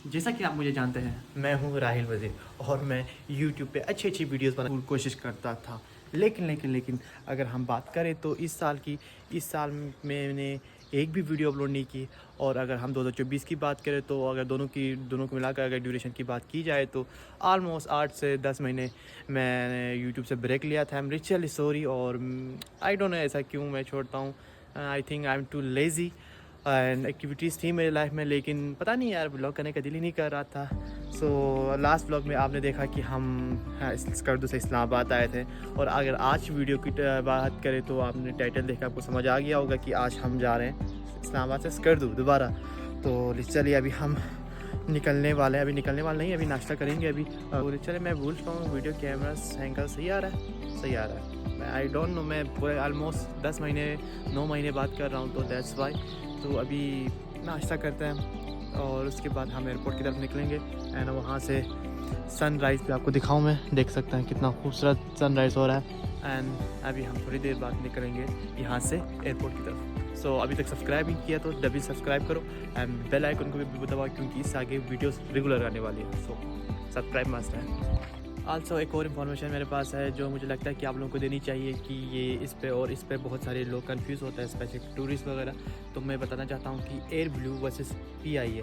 जैसा कि आप मुझे जानते हैं, मैं हूं राहिल वज़ीर और मैं YouTube पे अच्छी अच्छी वीडियोस बनाने की कोशिश करता था। लेकिन अगर हम बात करें तो इस साल मैंने एक भी वीडियो अपलोड नहीं की। और अगर हम 2024 की बात करें तो अगर दोनों को मिलाकर अगर ड्यूरेशन की बात की जाए तो ऑलमोस्ट 8 से 10 महीने मैंने यूट्यूब से ब्रेक लिया था। I am really sorry. और आई डोंट नो ऐसा क्यों मैं छोड़ता हूँ। I think I am too lazy and activities थी मेरी लाइफ में, लेकिन पता नहीं यार ब्लॉग करने का दिल ही नहीं कर रहा था। सो लास्ट ब्लॉग में आपने देखा कि हम स्कर्दू से इस्लामाबाद आए थे। और अगर आज वीडियो की बात करें तो आपने टाइटल देखा, आपको समझ आ गया होगा कि आज हम जा रहे हैं इस्लामाबाद से स्कर्दू दोबारा। तो चलिए अभी हम निकलने वाले हैं। अभी निकलने वाले नहीं, अभी नाश्ता करेंगे अभी। और चलिए मैं भूल चुका हूँ वीडियो कैमरा एंगल सही आ रहा है। मैं आई डोंट नो, मैं पूरे ऑलमोस्ट 10 महीने 9 महीने बात कर रहा हूँ, तो दैट्स वाई। तो अभी नाश्ता करते हैं और उसके बाद हम एयरपोर्ट की तरफ निकलेंगे एंड वहाँ से सनराइज़ भी आपको दिखाऊं। मैं देख सकते हैं कितना खूबसूरत सनराइज़ हो रहा है। एंड अभी हम थोड़ी देर बाद निकलेंगे यहाँ से एयरपोर्ट की तरफ। सो अभी तक सब्सक्राइब नहीं किया तो जल्दी सब्सक्राइब करो एंड बेल आइकन को भी दबाओ, क्योंकि इससे आगे वीडियोस रेगुलर आने वाली है। सो सब्सक्राइब मस्ट है। आल्सो एक और इन्फॉर्मेशन मेरे पास है जो मुझे लगता है कि आप लोगों को देनी चाहिए, कि ये इस पे बहुत सारे लोग कंफ्यूज होते हैं, स्पेशली टूरिस्ट वगैरह। तो मैं बताना चाहता हूँ कि एयर ब्लू वर्सेस PIA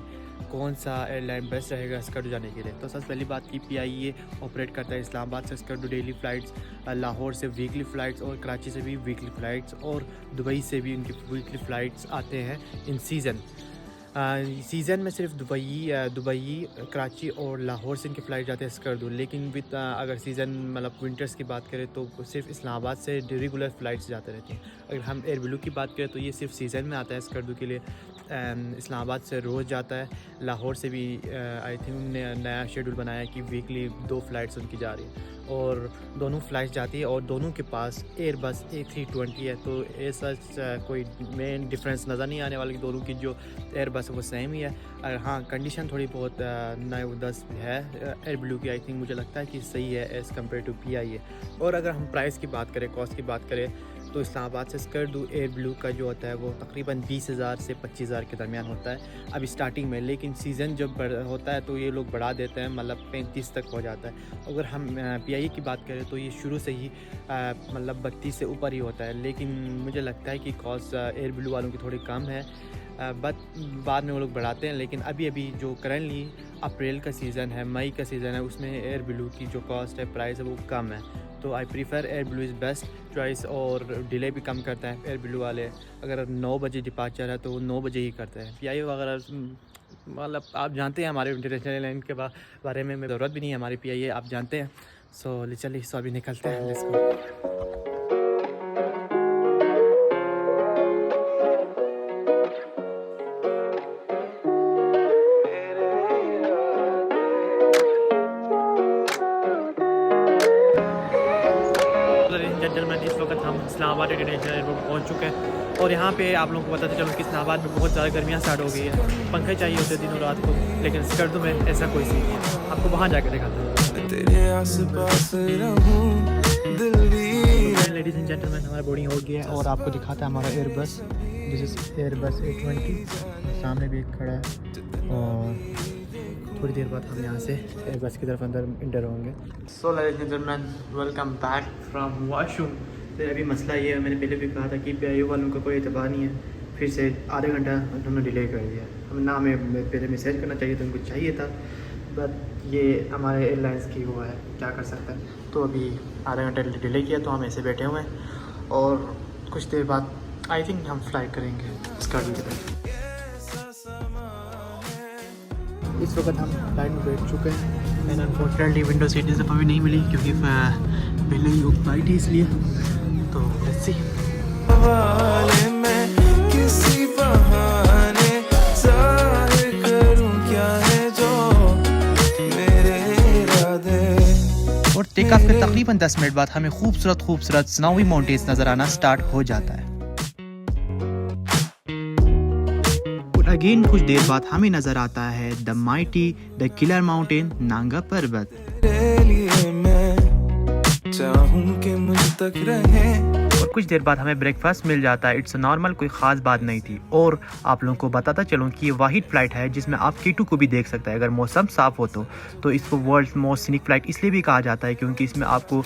कौन सा एयरलाइन बेस्ट रहेगा स्कर्दू जाने के लिए। तो सबसे पहली बात कि PIA ऑपरेट करता है इस्लामाबाद से स्कर्दू डेली फ़्लाइट्स, लाहौर से वीकली फ़्लाइट्स और कराची से भी वीकली फ़्लाइट्स, और दुबई से भी उनकी वीकली फ़्लाइट्स आते हैं इन सीज़न में सिर्फ दुबई, कराची और लाहौर से इनके फ़्लाइट जाते हैं स्कर्दू। लेकिन विद अगर सीज़न मतलब विंटर्स की बात करें तो सिर्फ इस्लामाबाद से रेगुलर फ़्लाइट्स जाते रहती हैं। अगर हम एयर ब्लू की बात करें तो ये सिर्फ सीज़न में आता है स्कर्दू के लिए। इस्लामाबाद से रोज़ जाता है, लाहौर से भी आई थिंक उन्होंने नया शेड्यूल बनाया है कि वीकली 2 फ़्लाइट्स उनकी जा रही है और दोनों फ़्लाइट्स जाती है और दोनों के पास एयरबस A320 है। तो ऐसा कोई मेन डिफरेंस नज़र नहीं आने वाला कि दोनों की जो एयरबस है वो सेम ही है। हाँ, कंडीशन थोड़ी बहुत 9-10 है एयर ब्लू की। आई थिंक मुझे लगता है कि सही है एज़ कम्पेयर टू PIA। और अगर हम प्राइस की बात करें, कॉस्ट की बात करें, तो इस्लामाबाद से स्कर्दू एयर ब्लू का जो होता है वो तकरीबन 20,000 से 25,000 के दरमियान होता है अभी स्टार्टिंग में। लेकिन सीज़न जब होता है तो ये लोग बढ़ा देते हैं, मतलब 35 तक हो जाता है। अगर हम PIA की बात करें तो ये शुरू से ही मतलब 32 से ऊपर ही होता है। लेकिन मुझे लगता है कि कॉस्ट एयर ब्लू वालों की थोड़ी कम है, बट बाद में वो लोग बढ़ाते हैं। लेकिन अभी जो करंटली अप्रैल का सीज़न है, मई का सीज़न है, उसमें एयर ब्लू की जो कॉस्ट है, प्राइस है, वो कम है। तो I prefer air blue is best choice. और डिले भी कम करता है एयर ब्लू वाले। अगर 9 बजे डिपार्चर है तो वो 9 बजे ही करते हैं। PIA वगैरह मतलब आप जानते हैं हमारे इंटरनेशनल एयरलाइन के बारे में ज़रूरत भी नहीं है हमारी PIA, आप जानते हैं। सो चलिए अभी निकलते हैं, लेट्स गो। जेंटलमैन, इस वक्त हम इस्लामाबाद इंटरनेशनल एयरपोर्ट पहुंच चुके हैं और यहाँ पे आप लोगों को बताते चलो कि इस्लामाबाद में बहुत ज़्यादा गर्मियाँ स्टार्ट हो गई है। पंखे चाहिए होते दिनों रात को, लेकिन स्कर्दू में ऐसा कोई सीन नहीं है। आपको वहाँ जाकर दिखाता हूँ। लेडीज़ एंड जेंटलमैन, हमारा बोर्डिंग हो गया है और आपको दिखाता है हमारा Airbus. This is Airbus A20, सामने भी एक खड़ा है। और थोड़ी देर बाद हम यहाँ से एयरबस की तरफ अंदर इंटर होंगे। सो ladies and gentleman, welcome back from washroom. तो अभी मसला ये है, मैंने पहले भी कहा था कि PIA वालों का कोई एतबार नहीं है। फिर से आधा घंटा उन्होंने डिले कर दिया। हमें पहले मैसेज करना चाहिए था, उनको चाहिए था, बट ये हमारे एयरलाइंस की वो है, क्या कर सकते हैं। तो अभी आधा घंटा डिले किया तो हम ऐसे बैठे हुए हैं और कुछ देर बाद आई थिंक हम फ्लाई करेंगे स्कर्दू की तरफ। इस वक्त हम फ्लाइट में बैठ चुके हैं एंड अनफॉर्चुनेटली विंडो सीट इस दफ़ा भी नहीं मिली, क्योंकि पहले ही फ्लाइट ही इसलिए। तो लेट्स सी। और टेक ऑफ के तकरीबन 10 मिनट बाद हमें खूबसूरत स्नोवी माउंटेन्स नज़र आना स्टार्ट हो जाता है। अगेन कुछ देर बाद हमें नजर आता है the mighty the killer mountain Nanga पर्वत। चाहूं कि मुझ तक रहे और कुछ देर बाद हमें ब्रेकफास्ट मिल जाता है। इट्स नॉर्मल, कोई ख़ास बात नहीं थी। और आप लोगों को बताता चलूँ कि ये वाहिद फ़्लाइट है जिसमें आप K2 को भी देख सकते हैं अगर मौसम साफ़ हो तो इसको वर्ल्ड मोस्ट सीनिक फ़्लाइट इसलिए भी कहा जाता है क्योंकि इसमें आपको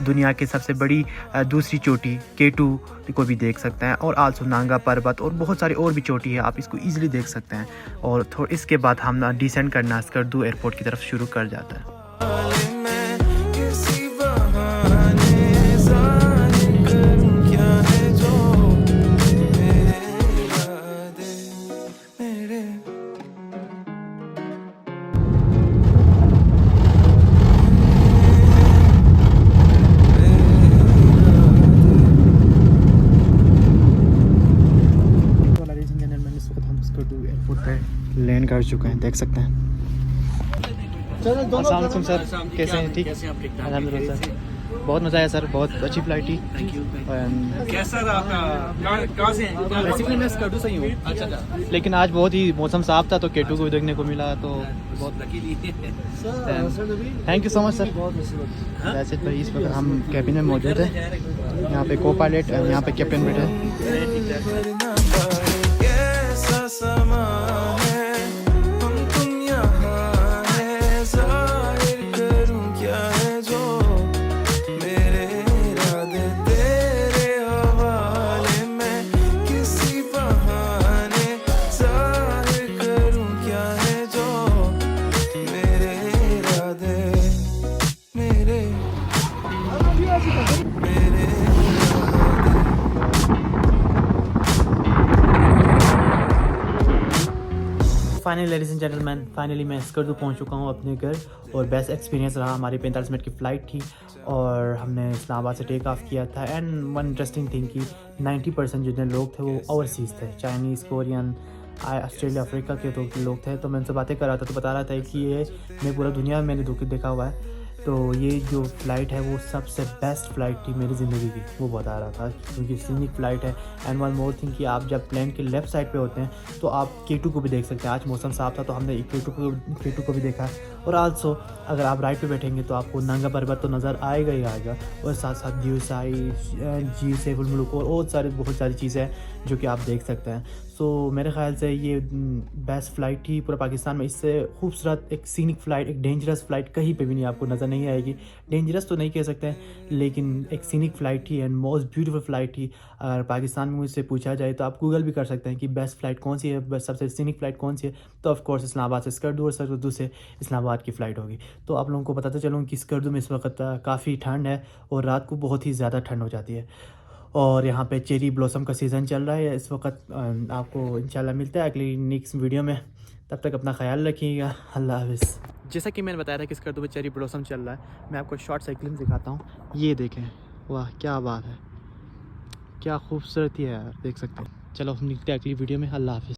दुनिया की सबसे बड़ी दूसरी चोटी K2 को भी देख सकते हैं और आल्सो नांगा पर्वत और बहुत सारी और भी चोटी है, आप इसको ईजिली देख सकते हैं। और इसके बाद हम डिसेंड करना स्कर्दू एयरपोर्ट की तरफ शुरू कर जाता है। एयरपोर्ट पे लैंड कर चुके हैं, देख सकते हैं। अस्सलाम वालेकुम सर, कैसे हैं? ठीक, अल्हम्दुलिल्लाह सर, बहुत मज़ा आया सर, बहुत अच्छी फ्लाइट थी। Thank you. कैसा रहा आपका? कहाँ से हैं? बेसिकली मैं स्कर्दू से ही हूँ। अच्छा, लेकिन आज बहुत ही मौसम साफ था तो K2 को भी देखने को मिला, तो बहुत thank you so much sir. वैसे भाई इस वक्त हम कैबिन में मौजूद हैं, यहाँ पे को पायलट, यहाँ पे कैप्टन बैठे हैं। Finally ladies and gentleman, finally मैं स्कर्दू पहुंच चुका हूं अपने घर और बेस्ट एक्सपीरियंस रहा। हमारी 45 मिनट की फ़्लाइट थी और हमने इस्लामाबाद से टेक ऑफ किया था। एंड वन इंटरेस्टिंग थिंग कि 90% जितने लोग थे वो ओवरसीज़ थे, चाइनीज़, कोरियन, ऑस्ट्रेलिया, अफ्रीका के तो लोग थे। तो मैं उनसे बातें कर रहा था तो बता रहा था कि ये मैं पूरा दुनिया में मैंने देखा हुआ है, तो ये जो फ़्लाइट है वो सबसे बेस्ट फ़्लाइट थी मेरी ज़िंदगी की, वो बता रहा था क्योंकि सीनिक फ़्लाइट है। एंड वन मोर थिंग कि आप जब प्लेन के लेफ़्ट साइड पे होते हैं तो आप K2 को भी देख सकते हैं। आज मौसम साफ़ था तो हमने K2 को भी देखा। और आल्सो अगर आप राइट पे बैठेंगे तो आपको नांगा पर्वत तो नज़र आएगा ही आएगा, और साथ साथ दियोसाई, झील सैफुल मुल्क और बहुत सारी चीज़ें हैं जो कि आप देख सकते हैं। सो मेरे ख़्याल से ये बेस्ट फ़्लाइट थी पूरे पाकिस्तान में। इससे खूबसूरत एक सीनिक फ़्लाइट, एक डेंजरस फ़्लाइट कहीं पे भी नहीं आपको नज़र नहीं आएगी। डेंजरस तो नहीं कह सकते हैं, लेकिन एक सीनिक फ़्लाइट थी एंड मोस्ट ब्यूटीफुल फ़्लाइट थी। अगर पाकिस्तान में मुझसे पूछा जाए तो आप गूगल भी कर सकते हैं कि बेस्ट फ़्लाइट कौन सी है, सबसे सीनिक फ़्लाइट कौन सी है, तो ऑफ कोर्स इस्लामाबाद से स्कर्दू और स्कर्दू से इस्लामाबाद की फ़्लाइट होगी। तो आप लोगों को बताते चलूँ कि स्कर्दू में इस वक्त काफ़ी ठंड है और रात को बहुत ही ज़्यादा ठंड हो जाती है। और यहाँ पे चेरी ब्लॉसम का सीज़न चल रहा है इस वक्त। आपको इंशाल्लाह मिलता है अगली नेक्स्ट वीडियो में, तब तक अपना ख्याल रखिएगा। अल्लाह हाफ़िज़। जैसा कि मैंने बताया था कि स्कर्दू में चेरी ब्लॉसम चल रहा है, मैं आपको शॉर्ट सा क्लिप दिखाता हूँ। ये देखें, वाह क्या बात है, क्या खूबसूरती है यार, देख सकते हैं। चलो हम मिलते हैं अगली वीडियो में। अल्लाह हाफ़िज़।